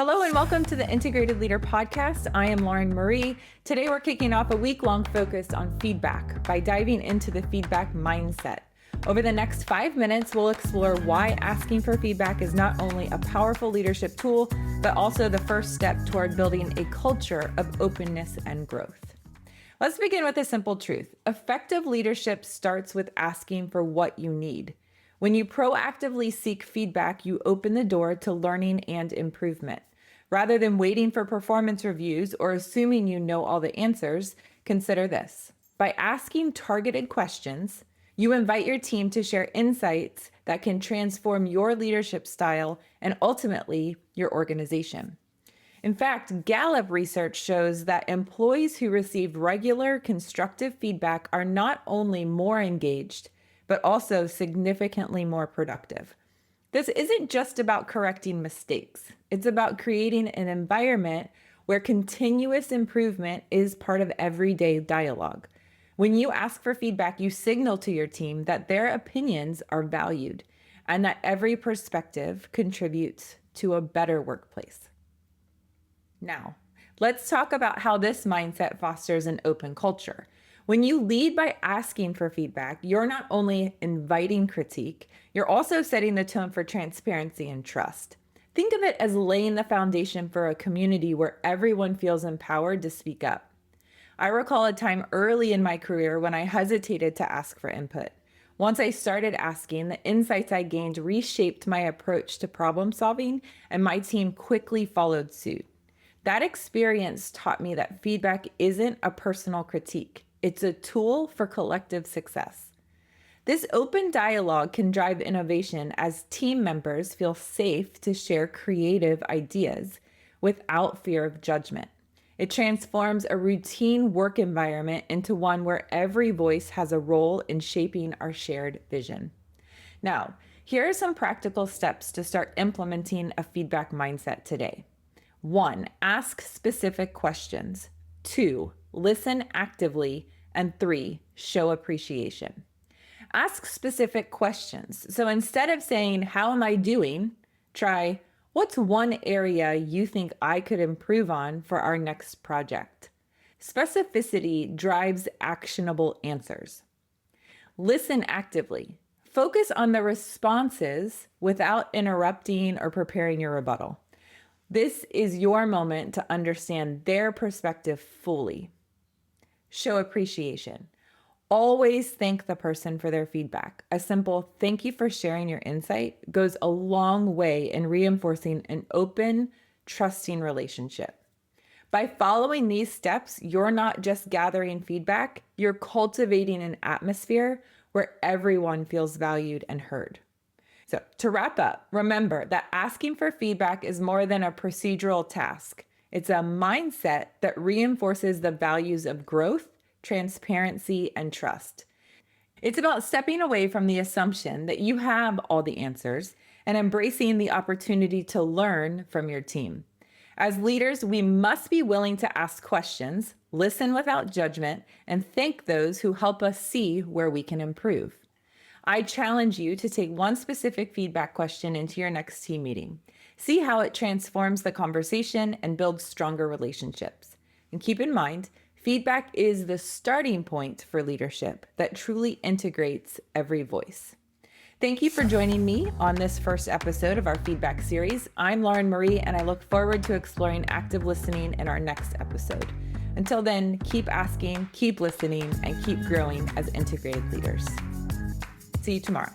Hello and welcome to the Integrated Leader Podcast. I am Lauren Marie. Today we're kicking off a week-long focus on feedback by diving into the feedback mindset. Over the next 5 minutes, we'll explore why asking for feedback is not only a powerful leadership tool, but also the first step toward building a culture of openness and growth. Let's begin with a simple truth. Effective leadership starts with asking for what you need. When you proactively seek feedback, you open the door to learning and improvement. Rather than waiting for performance reviews or assuming you know all the answers, consider this. By asking targeted questions, you invite your team to share insights that can transform your leadership style and ultimately your organization. In fact, Gallup research shows that employees who receive regular constructive feedback are not only more engaged, but also significantly more productive. This isn't just about correcting mistakes. It's about creating an environment where continuous improvement is part of everyday dialogue. When you ask for feedback, you signal to your team that their opinions are valued and that every perspective contributes to a better workplace. Now, let's talk about how this mindset fosters an open culture. When you lead by asking for feedback, you're not only inviting critique, you're also setting the tone for transparency and trust. Think of it as laying the foundation for a community where everyone feels empowered to speak up. I recall a time early in my career when I hesitated to ask for input. Once I started asking, the insights I gained reshaped my approach to problem solving, and my team quickly followed suit. That experience taught me that feedback isn't a personal critique. It's a tool for collective success. This open dialogue can drive innovation as team members feel safe to share creative ideas without fear of judgment. It transforms a routine work environment into one where every voice has a role in shaping our shared vision. Now, here are some practical steps to start implementing a feedback mindset today. 1, ask specific questions. 2, listen actively. And 3, show appreciation. Ask specific questions. So instead of saying, "How am I doing?" try, "What's one area you think I could improve on for our next project?" Specificity drives actionable answers. Listen actively. Focus on the responses without interrupting or preparing your rebuttal. This is your moment to understand their perspective fully. Show appreciation. Always thank the person for their feedback. A simple "thank you for sharing your insight" goes a long way in reinforcing an open, trusting relationship. By following these steps, you're not just gathering feedback, you're cultivating an atmosphere where everyone feels valued and heard. So to wrap up, remember that asking for feedback is more than a procedural task. It's a mindset that reinforces the values of growth, transparency, and trust. It's about stepping away from the assumption that you have all the answers and embracing the opportunity to learn from your team. As leaders, we must be willing to ask questions, listen without judgment, and thank those who help us see where we can improve. I challenge you to take one specific feedback question into your next team meeting. See how it transforms the conversation and builds stronger relationships. And keep in mind, feedback is the starting point for leadership that truly integrates every voice. Thank you for joining me on this first episode of our feedback series. I'm Lauren Marie, and I look forward to exploring active listening in our next episode. Until then, keep asking, keep listening, and keep growing as integrated leaders. See you tomorrow.